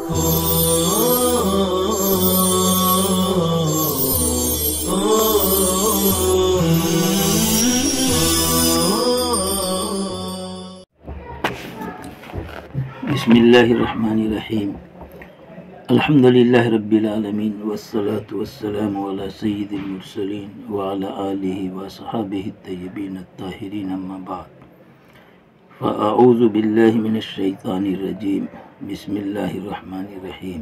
بسم اللہ الرحمن الرحیم الحمدللہ رب العالمین والصلاة والسلام علی سید المرسلین وعلی آلہ وصحابہ الطیبین الطاہرین اما بعد فاعوذ باللہ من الشیطان الرجیم بسم اللہ الرحمن الرحیم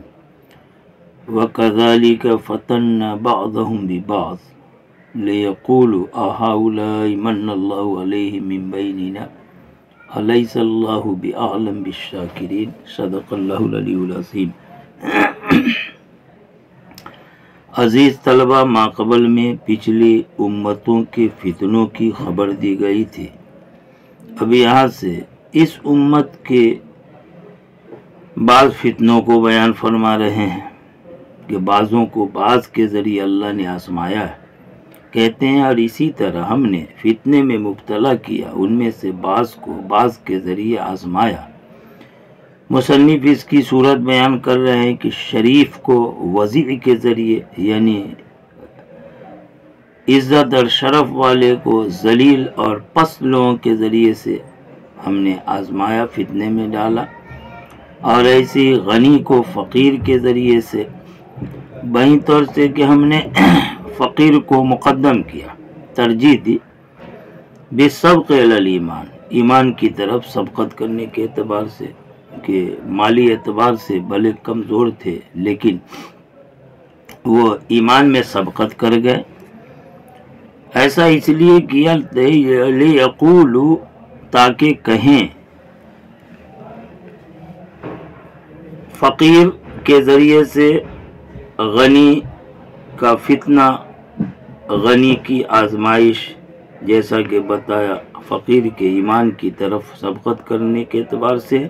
وَكَذَلِكَ فَتَنَّا بَعْضَهُمْ بِبَعْضٍ لِيَقُولُوا أَهَؤُلَاءِ مَنَّ اللَّهُ عَلَيْهِمْ مِنْ بَيْنِنَا أَلَيْسَ اللَّهُ بِأَعْلَمَ بِالشَّاكِرِينَ صدق اللہ العلی العظیم۔ عزیز طلبہ، ماقبل میں پچھلی امتوں کے فتنوں کی خبر دی گئی تھی۔ اب یہاں سے اس امت کے بعض فتنوں کو بیان فرما رہے ہیں کہ بعضوں کو بعض کے ذریعے اللہ نے آزمایا ہے۔ کہتے ہیں اور اسی طرح ہم نے فتنے میں مبتلا کیا، ان میں سے بعض کو بعض کے ذریعے آزمایا۔ مصنف اس کی صورت بیان کر رہے ہیں کہ شریف کو وضیع کے ذریعے، یعنی عزت اور شرف والے کو ذلیل اور پست لوگوں کے ذریعے سے ہم نے آزمایا، فتنے میں ڈالا، اور ایسی غنی کو فقیر کے ذریعے سے، بہی طور سے کہ ہم نے فقیر کو مقدم کیا، ترجیح دی، بالسبق الی الایمان، ایمان کی طرف سبقت کرنے کے اعتبار سے، کہ مالی اعتبار سے بھلے کمزور تھے لیکن وہ ایمان میں سبقت کر گئے۔ ایسا اس لیے کیا لیقولوا، تاکہ کہیں، فقیر کے ذریعے سے غنی کا فتنہ، غنی کی آزمائش، جیسا کہ بتایا فقیر کے ایمان کی طرف سبقت کرنے کے اعتبار سے،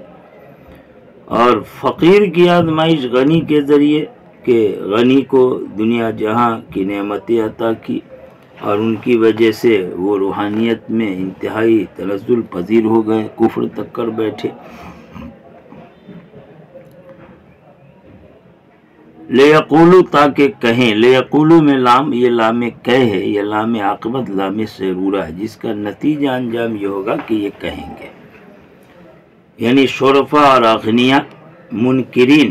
اور فقیر کی آزمائش غنی کے ذریعے کہ غنی کو دنیا جہاں کی نعمتیں عطا کی اور ان کی وجہ سے وہ روحانیت میں انتہائی تنزل پذیر ہو گئے، کفر تک کر بیٹھے۔ لیقولو، تاکہ کہیں، لیقولو میں لام، یہ لام کہہ ہے، یہ لام عاقبت، لام سرورہ ہے، جس کا نتیجہ انجام یہ ہوگا کہ یہ کہیں گے، یعنی شرفا اور اغنیاء منکرین،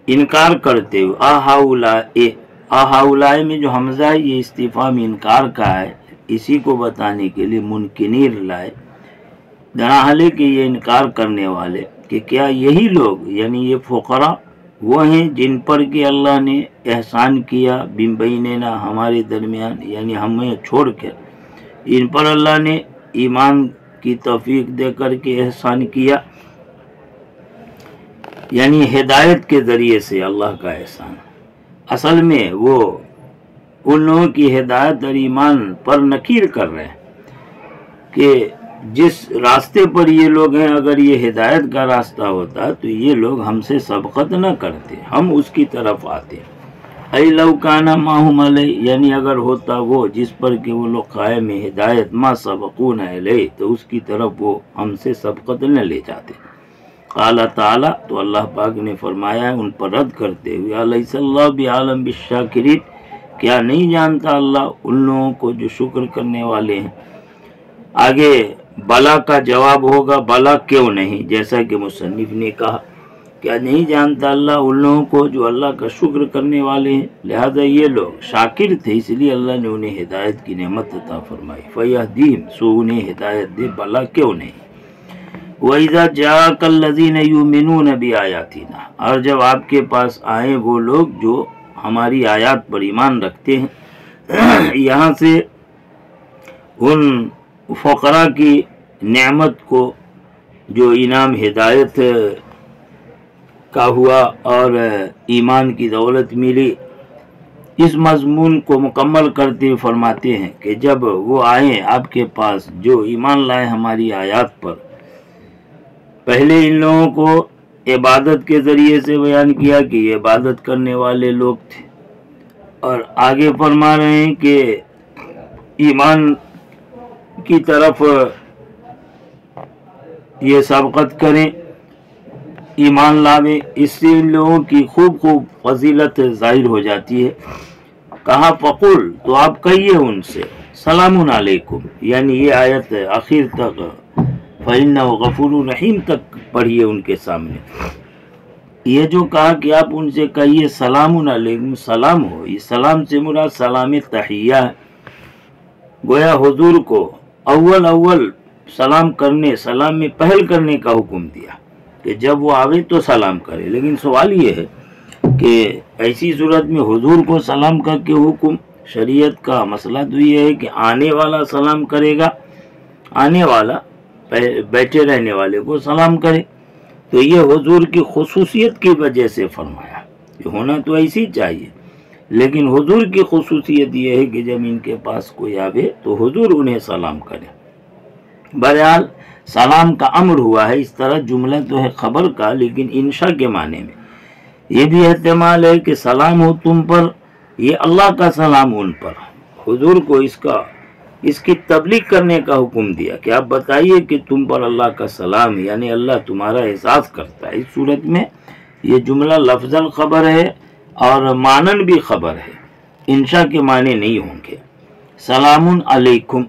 انکار کرتے ہوئے، آہاؤلاء میں جو حمزہ ہے یہ استفہام انکار کا ہے، اسی کو بتانے کے لیے منکرین لائے، دراحلے کہ یہ انکار کرنے والے کہ کیا یہی لوگ، یعنی یہ فقراء وہ ہیں جن پر کہ اللہ نے احسان کیا، بن بیننا، ہمارے درمیان، یعنی ہمیں چھوڑ کر ان پر اللہ نے ایمان کی توفیق دے کر کے احسان کیا، یعنی ہدایت کے ذریعے سے اللہ کا احسان۔ اصل میں وہ ان لوگوں کی ہدایت اور ایمان پر نکیر کر رہے ہیں کہ جس راستے پر یہ لوگ ہیں، اگر یہ ہدایت کا راستہ ہوتا تو یہ لوگ ہم سے سبقت نہ کرتے، ہم اس کی طرف آتے۔ اَيْ لَوْ كَانَ مَعْهُمْ عَلَيْهِ، یعنی اگر ہوتا وہ جس پر کہ وہ لوگ قائم ہدایت، مَا سَبَقُونَ إِلَيْهِ، تو اس کی طرف وہ ہم سے سبقت نہ لے جاتے۔ قال تعالی، تو اللہ پاک نے فرمایا ہے ان پر رد کرتے ہوئے، أَلَيْسَ اللَّهُ بِعَالَمٍ بِالشَّاكِرِينَ، کیا نہیں جانتا اللہ ان لوگوں کو جو شکر کرنے والے ہیں۔ آگے بلا کا جواب ہوگا، بلا کیوں نہیں، جیسا کہ مصنف نے کہا، کیا نہیں جانتا اللہ ان لوگوں کو جو اللہ کا شکر کرنے والے ہیں، لہذا یہ لوگ شاکر تھے، اس لیے اللہ نے انہیں ہدایت کی نعمت عطا فرمائی، فَيَهْدِيهِمْ، سو انہیں ہدایت دے، بلا کیوں نہیں۔ وَإِذَا جَاءَكَ الَّذِينَ يُؤْمِنُونَ بِآيَاتِنَا، اور جب آپ کے پاس آئیں وہ لوگ جو ہماری آیات پر ایمان رکھتے ہیں، یہاں سے ان فقراء کی نعمت کو جو انعام ہدایت کا ہوا اور ایمان کی دولت ملی، اس مضمون کو مکمل کرتے ہوئے فرماتے ہیں کہ جب وہ آئیں آپ کے پاس جو ایمان لائے ہماری آیات پر، پہلے ان لوگوں کو عبادت کے ذریعے سے بیان کیا کہ یہ عبادت کرنے والے لوگ تھے، اور آگے فرما رہے ہیں کہ ایمان کی طرف یہ سبقت کریں، ایمان لاوے، اس سے ان لوگوں کی خوب فضیلت ظاہر ہو جاتی ہے۔ کہا فقل، تو آپ کہیے ان سے سلام علیکم، یعنی یہ آیت آخر تک فإنہ غفور رحیم تک پڑھیے ان کے سامنے۔ یہ جو کہا کہ آپ ان سے کہیے سلام علیکم، سلام ہو، یہ سلام سے مراد سلام تحیہ ہے۔ گویا حضور کو اول سلام کرنے، سلام میں پہل کرنے کا حکم دیا کہ جب وہ آوے تو سلام کرے۔ لیکن سوال یہ ہے کہ ایسی صورت میں حضور کو سلام کر کے حکم، شریعت کا مسئلہ تو یہ ہے کہ آنے والا سلام کرے گا، آنے والا بیٹھے رہنے والے کو سلام کرے، تو یہ حضور کی خصوصیت کی وجہ سے فرمایا، یہ ہونا تو ایسی چاہیے، لیکن حضور کی خصوصیت یہ ہے کہ جب ان کے پاس کوئی آوے تو حضور انہیں سلام کرے۔ بہرحال سلام کا امر ہوا ہے، اس طرح جملہ تو ہے خبر کا، لیکن انشاء کے معنی میں یہ بھی احتمال ہے کہ سلام ہو تم پر، یہ اللہ کا سلام ان پر۔ حضور کو اس کی تبلیغ کرنے کا حکم دیا کہ آپ بتائیے کہ تم پر اللہ کا سلام، یعنی اللہ تمہارا احساس کرتا ہے۔ اس صورت میں یہ جملہ لفظاً خبر ہے اور معنن بھی خبر ہے، انشاء کے معنی نہیں ہوں گے۔ سلام علیکم،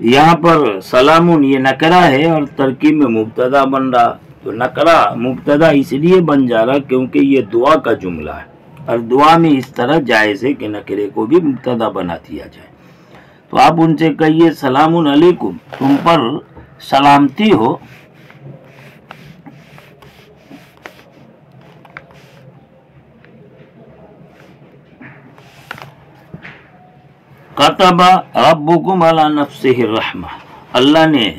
یہاں پر سلام یہ نکرہ ہے اور ترکیب میں مبتدا بن رہا، تو نکرہ مبتدا اس لیے بن جا رہا کیونکہ یہ دعا کا جملہ ہے، اور دعا میں اس طرح جائز ہے کہ نکرے کو بھی مبتدا بنا دیا جائے۔ تو آپ ان سے کہیے سلام علیکم، تم پر سلامتی ہو۔ کتب ربکم علی نفسہ الرحمہ، اللہ نے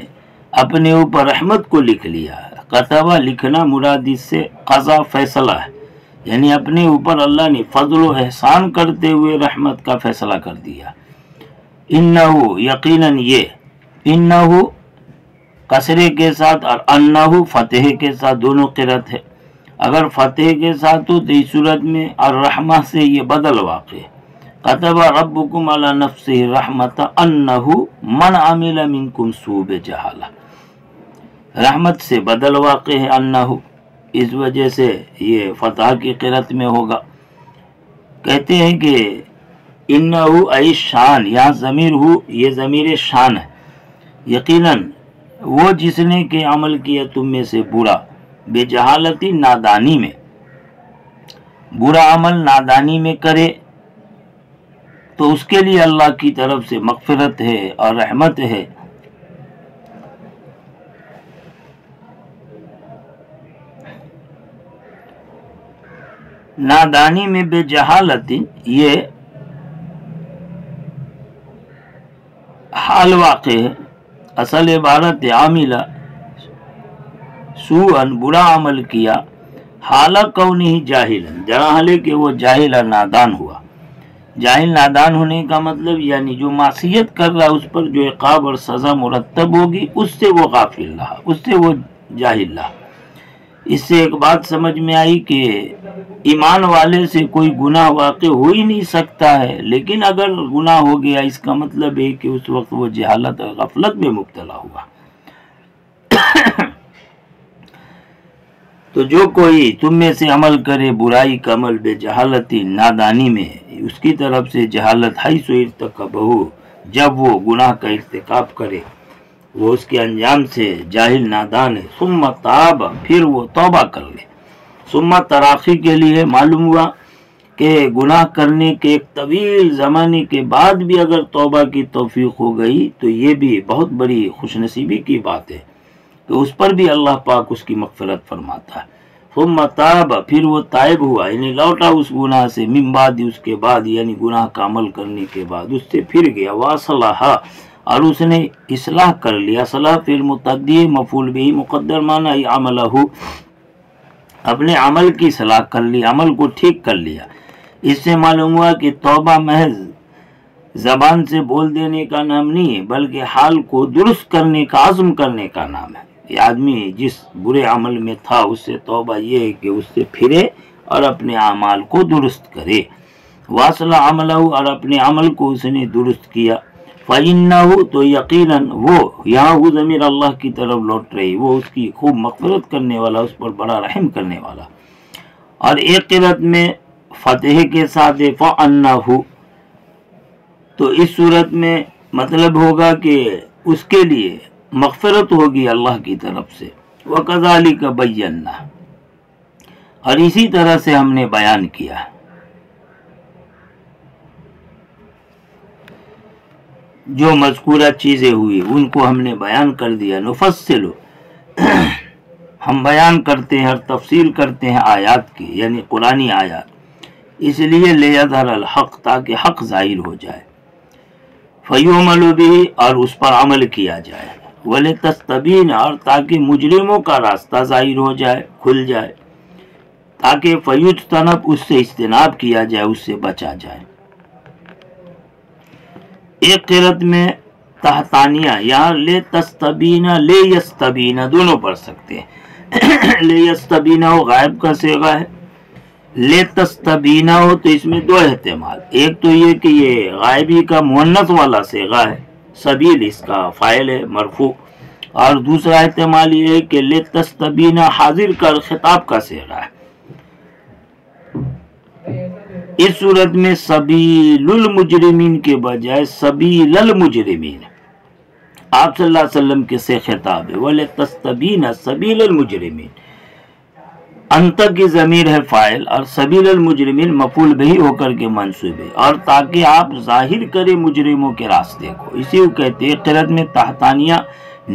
اپنے اوپر رحمت کو لکھ لیا۔ کتبہ لکھنا، مراد اس سے قضا فیصلہ ہے، یعنی اپنے اوپر اللہ نے فضل و احسان کرتے ہوئے رحمت کا فیصلہ کر دیا۔ انہو، یقیناً یہ، انہو کسرے کے ساتھ اور انہو فتح کے ساتھ، دونوں قرأت ہے۔ اگر فتح کے ساتھ ہو تو اس صورت میں الرحمہ سے یہ بدل واقع ہے۔ کتب ربکم علی نفسہ الرحمۃ انہو من عمل منکم سوء بجہالہ، رحمت سے بدل واقع ہے انہو، اس وجہ سے یہ فتح کی قرأت میں ہوگا۔ کہتے ہیں کہ انہو ای شان، یہاں ضمیر ہو، یہ ضمیر شان ہے۔ یقیناً وہ جس نے کہ عمل کیا تم میں سے برا، بے جہالتی، نادانی میں، برا عمل نادانی میں کرے تو اس کے لیے اللہ کی طرف سے مغفرت ہے اور رحمت ہے۔ نادانی میں، بے جہالتی، یہ حال واقع ہے، اصل عبارت عاملہ سوءً، برا عمل کیا، حال کونہ جاہلا، جہاں حالے کہ وہ جاہل اور نادان ہوا۔ جاہل نادان ہونے کا مطلب یعنی جو معصیت کر رہا اس پر جو عقاب اور سزا مرتب ہوگی اس سے وہ غافل رہا، اس سے وہ جاہل رہا۔ اس سے ایک بات سمجھ میں آئی کہ ایمان والے سے کوئی گناہ واقع ہو ہی نہیں سکتا ہے، لیکن اگر گناہ ہو گیا اس کا مطلب ہے کہ اس وقت وہ جہالت اور غفلت میں مبتلا ہوا۔ تو جو کوئی تم میں سے عمل کرے برائی کا عمل بے جہالتی، نادانی میں، اس کی طرف سے جہالت حیث ارتکبہ، جب وہ گناہ کا ارتکاب کرے، وہ اس کے انجام سے جاہل نادان ہے، ثم تاب، پھر وہ توبہ کر لے۔ ثم تراخی کے لیے معلوم ہوا کہ گناہ کرنے کے ایک طویل زمانے کے بعد بھی اگر توبہ کی توفیق ہو گئی تو یہ بھی بہت بڑی خوش نصیبی کی بات ہے کہ اس پر بھی اللہ پاک اس کی مغفرت فرماتا ہے۔ ثم تاب، پھر وہ تائب ہوا، یعنی لوٹا اس گناہ سے، من بعد، اس کے بعد، یعنی گناہ کا عمل کرنے کے بعد اس سے پھر گیا، واصلح، اور اس نے اصلاح کر لیا۔ صلاح فعل متعدی، مفعول بہ مقدر، معنی عملہ، اپنے عمل کی اصلاح کر لی، عمل کو ٹھیک کر لیا۔ اس سے معلوم ہوا کہ توبہ محض زبان سے بول دینے کا نام نہیں ہے، بلکہ حال کو درست کرنے کا عزم کرنے کا نام ہے۔ یہ آدمی جس برے عمل میں تھا اس سے توبہ یہ ہے کہ اس سے پھرے اور اپنے اعمال کو درست کرے۔ واصلہ عملہ، اور اپنے عمل کو اس نے درست کیا۔ فَإِنَّهُ تو یقیناً وہ، یہاں وہ ضمیر اللہ کی طرف لوٹ رہی، وہ اس کی خوب مغفرت کرنے والا، اس پر بڑا رحم کرنے والا۔ اور ایک قرأت میں فتح کے ساتھ فَأَنَّهُ، تو اس صورت میں مطلب ہوگا کہ اس کے لیے مغفرت ہوگی اللہ کی طرف سے۔ وَكَذَلِكَ بَيَّنَّا، اور اسی طرح سے ہم نے بیان کیا۔ جو مذکورہ چیزیں ہوئی ان کو ہم نے بیان کر دیا۔ نفصل، ہم بیان کرتے ہیں اور تفصیل کرتے ہیں آیات کی، یعنی قرآنی آیات، اس لیے لیظہر الحق، تاکہ حق ظاہر ہو جائے، فیعمل بہ، اور اس پر عمل کیا جائے، ولتستبین، اور تاکہ مجرموں کا راستہ ظاہر ہو جائے، کھل جائے، تاکہ فیجتنب، اس سے اجتناب کیا جائے، اس سے بچا جائے۔ ایک قرأت میں تحتانیہ، یہاں لے تستبین، لے یستبین دونوں پڑھ سکتے ہیں۔ لے یستبین ہو غائب کا صیغہ ہے، لے تستبین ہو تو اس میں دو احتمال، ایک تو یہ کہ یہ غائبی کا مؤنث والا صیغہ ہے، سبیل اس کا فاعل ہے مرفوع، اور دوسرا احتمال یہ ہے کہ لے تستبین حاضر کا خطاب کا صیغہ ہے۔ اس صورت میں سبیل المجرمین کے بجائے سبیل المجرمین آپ صلی اللہ علیہ وسلم کے سے خطاب ہے، وَلَتَسْتَبِينَ سَبِيلَ الْمُجْرِمِينَ، انت کی ضمیر ہے فاعل، اور سبیل المجرمین مفعول بہ ہو کر کے منصوب ہے، اور تاکہ آپ ظاہر کرے مجرموں کے راستے کو، اسی کو کہتے ہیں۔ قرأت میں تحتانیہ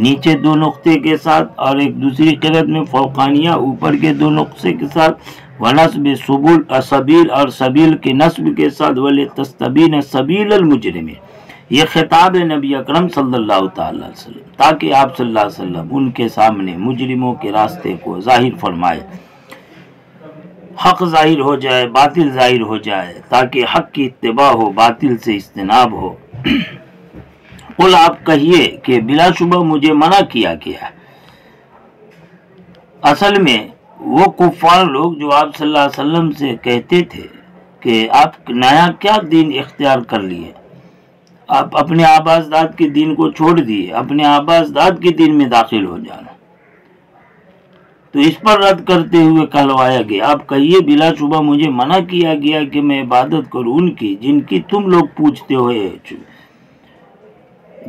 نیچے دو نقطے کے ساتھ، اور ایک دوسری قرأت میں فوقانیہ اوپر کے دو نقطے کے ساتھ، ونصب سبیل، اور سبیل کے نصب کے ساتھ، وَلِتَسْتَبِينَ سَبِيلَ الْمُجْرِمِينَ۔ یہ خطاب ہے نبی اکرم صلی اللہ تعالی علیہ وسلم، تاکہ آپ صلی اللہ علیہ وسلم ان کے سامنے مجرموں کے راستے کو ظاہر فرمائے، حق ظاہر ہو جائے، باطل ظاہر ہو جائے، تاکہ حق کی اتباع ہو، باطل سے اجتناب ہو۔ قل، آپ کہیے کہ بلا شبہ مجھے منع کیا گیا۔ اصل میں وہ کفار لوگ جو آپ صلی اللہ علیہ وسلم سے کہتے تھے کہ آپ نیا کیا دین اختیار کر لیے، آپ اپنے آبا اجداد کے دین کو چھوڑ دیے، اپنے آبا اجداد کے دین میں داخل ہو جانا، تو اس پر رد کرتے ہوئے کہلوایا گیا، آپ کہیے بلا شبہ مجھے منع کیا گیا کہ میں عبادت کروں ان کی جن کی تم لوگ پوچھتے ہوئے،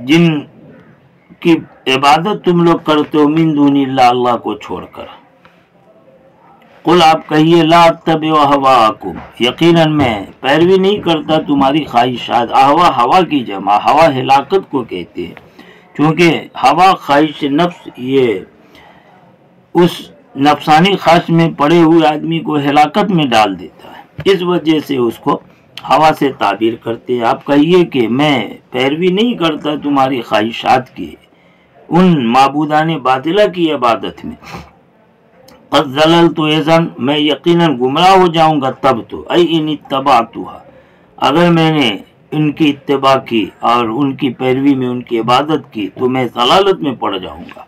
جن کی عبادت تم لوگ کرتے ہو، من دون اللہ، اللہ کو چھوڑ کر۔ قل، آپ کہیے لا اتبع اہواءکم، یقیناً میں پیروی نہیں کرتا تمہاری خواہشات۔ اہوا ہوا کی جمع، ہوا ہلاکت کو کہتے ہیں، چونکہ ہوا خواہش نفس، یہ اس نفسانی خواہش میں پڑے ہوئے آدمی کو ہلاکت میں ڈال دیتا ہے، اس وجہ سے اس کو ہوا سے تعبیر کرتے ہیں۔ آپ کہیے کہ میں پیروی نہیں کرتا تمہاری خواہشات کی، ان معبودان باطلہ کی عبادت میں۔ قد ضللت اذن، میں یقیناً گمراہ ہو جاؤں گا تب تو، ای ان اتبعتها، اگر میں نے ان کی اتباع کی اور ان کی پیروی میں ان کی عبادت کی تو میں ضلالت میں پڑ جاؤں گا۔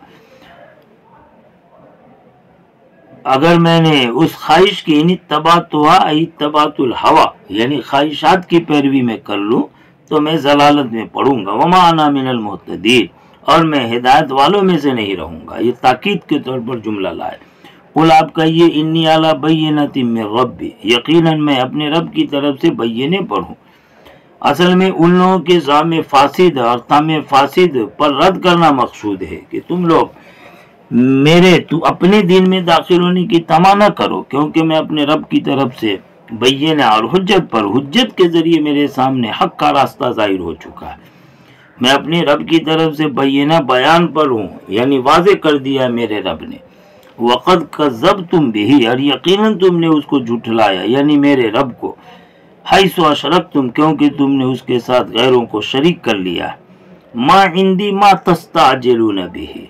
اگر میں نے اس خواہش کی، ان اتبعتها ای اتبعت الہوا، یعنی خواہشات کی پیروی میں کر لوں تو میں ضلالت میں پڑوں گا۔ وما انا من المہتدین، اور میں ہدایت والوں میں سے نہیں رہوں گا۔ یہ تاکید کے طور پر جملہ لائے۔ قل، آپ کہیے انی علی بینۃ من ربی، یقیناً میں اپنے رب کی طرف سے بینے پر ہوں۔ اصل میں ان لوگوں کے زعم فاسد اور طعم فاسد پر رد کرنا مقصود ہے کہ تم لوگ تو اپنے دین میں داخل ہونے کی طمع نہ کرو، کیونکہ میں اپنے رب کی طرف سے بینہ اور حجت پر، حجت کے ذریعے میرے سامنے حق کا راستہ ظاہر ہو چکا ہے۔ میں اپنے رب کی طرف سے بینہ بیان پر ہوں، یعنی واضح کر دیا میرے رب نے۔ وقد کذبتم بہ، اور یقیناً تم نے اس کو جھٹلایا، یعنی میرے رب کو، حیث اشرکتم، کیونکہ تم نے اس کے ساتھ غیروں کو شریک کر لیا۔ ما عندی ما تستعجلون بہ،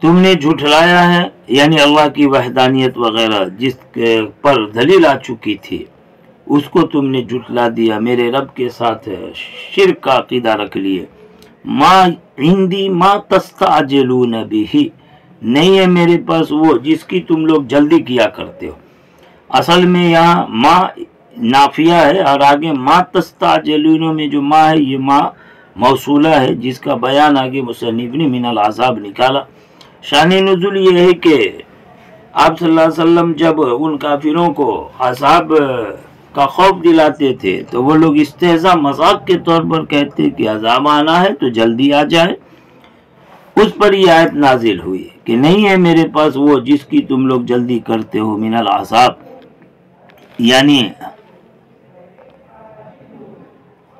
تم نے جھٹلایا ہے، یعنی اللہ کی وحدانیت وغیرہ جس پر دلیل آ چکی تھی اس کو تم نے جھٹلا دیا، میرے رب کے ساتھ شرک کا عقیدہ رکھ لیے۔ ما عندی ما تستعجلون بہ، نہیں ہے میرے پاس وہ جس کی تم لوگ جلدی کیا کرتے ہو۔ اصل میں یہاں ما نافیہ ہے، اور آگے ما تستعجلون میں جو ما ہے یہ ما موصولہ ہے، جس کا بیان آگے مصنف نے من العذاب نکالا۔ شان نزول یہ ہے کہ آپ صلی اللہ علیہ وسلم جب ان کافروں کو عذاب کا خوف دلاتے تھے تو وہ لوگ استہزاء مذاق کے طور پر کہتے کہ عذاب آنا ہے تو جلدی آ جائے۔ اس پر یہ آیت نازل ہوئی کہ نہیں ہے میرے پاس وہ جس کی تم لوگ جلدی کرتے ہو، من العذاب، یعنی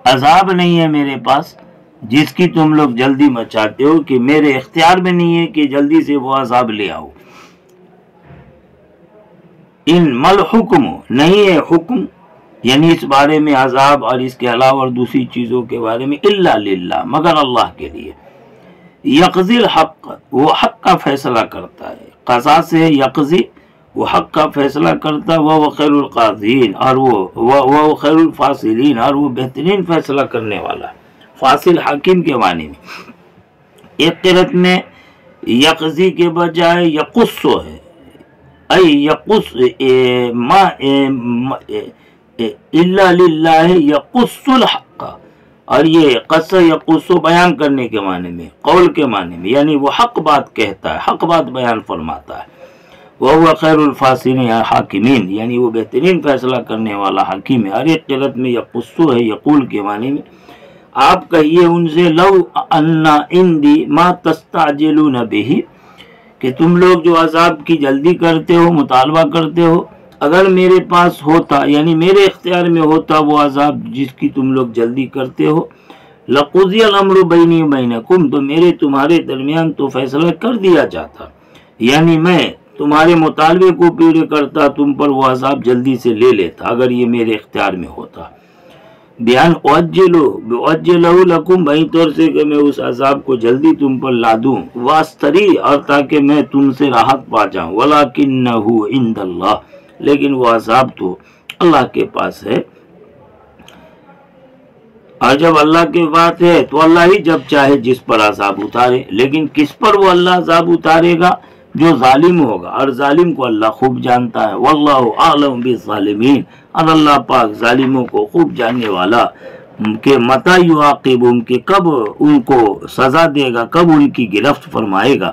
عذاب نہیں ہے میرے پاس جس کی تم لوگ جلدی مچاتے ہو، کہ میرے اختیار میں نہیں ہے کہ جلدی سے وہ عذاب لے آؤ۔ ان مل حکم، نہیں ہے حکم یعنی اس بارے میں عذاب اور اس کے علاوہ اور دوسری چیزوں کے بارے میں، الا للہ، مگر اللہ کے لیے، یقضی الحق، وہ حق کا فیصلہ کرتا ہے، قضا سے یقضی، وہ حق کا فیصلہ کرتا ہے، وہ خیر القاضین، اور وہ خیر الفاصلین، اور وہ بہترین فیصلہ کرنے والا ہے۔ فاصل حاکم کے معنی میں، ایک قرأت میں یقضی کے بجائے یقص ہے، ای یقص ما الا للہ یقص الحق، اور یہ قص یقص بیان کرنے کے معنی میں، قول کے معنی میں، یعنی وہ حق بات کہتا ہے، حق بات بیان فرماتا ہے۔ وہ خیر الفاصلین یا حاکمین، یعنی وہ بہترین فیصلہ کرنے والا حکیم ہے۔ ہر ایک قرأت میں یقص ہے، یقول کے معنی میں۔ آپ کہیے ان سے لو ان عندی ما تستعجلون بہ، کہ تم لوگ جو عذاب کی جلدی کرتے ہو، مطالبہ کرتے ہو، اگر میرے پاس ہوتا، یعنی میرے اختیار میں ہوتا وہ عذاب جس کی تم لوگ جلدی کرتے ہو، لقضی الامر بینی وبینکم، تو میرے تمہارے درمیان تو فیصلہ کر دیا جاتا، یعنی میں تمہارے مطالبے کو پورے کرتا، تم پر وہ عذاب جلدی سے لے لیتا اگر یہ میرے اختیار میں ہوتا۔ بیان اجلہ لکم، بہی طور سے کہ میں اس عذاب کو جلدی تم پر لا دوں، واستری، اور تاکہ میں تم سے راحت پا جاؤں، ولکنہ عند اللہ، لیکن وہ عذاب تو اللہ کے پاس ہے، اور جب اللہ کے بات ہے تو اللہ ہی جب چاہے جس پر عذاب اتارے، لیکن کس پر وہ اللہ عذاب اتارے گا؟ جو ظالم ہوگا، اور ظالم کو اللہ خوب جانتا ہے، واللہ اعلم بالظالمین، اور اللہ پاک ظالموں کو خوب جاننے والا، کہ متی یعاقبہم، کہ کب ان کو سزا دے گا، کب ان کی گرفت فرمائے گا۔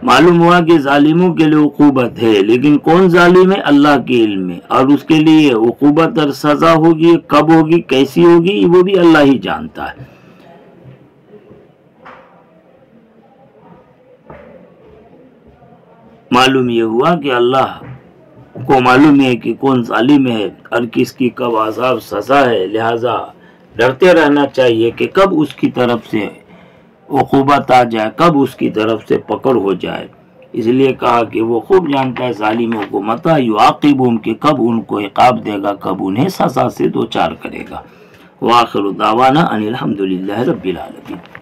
معلوم ہوا کہ ظالموں کے لیے عقوبت ہے، لیکن کون ظالم ہے؟ اللہ کے علم میں، اور اس کے لیے عقوبت اور سزا ہوگی، کب ہوگی، کیسی ہوگی، وہ بھی اللہ ہی جانتا ہے۔ معلوم یہ ہوا کہ اللہ کو معلوم ہے کہ کون ظالم ہے اور کس کی کب عذاب سزا ہے، لہذا ڈرتے رہنا چاہیے کہ کب اس کی طرف سے عقوبت آ جائے، کب اس کی طرف سے پکڑ ہو جائے۔ اس لیے کہا کہ وہ خوب جانتا ہے ظالموں کو، متی یعاقبہم، کہ کب ان کو عقاب دے گا، کب انہیں سزا سے دوچار کرے گا۔ وآخر دعوانا ان الحمدللہ رب العالمین۔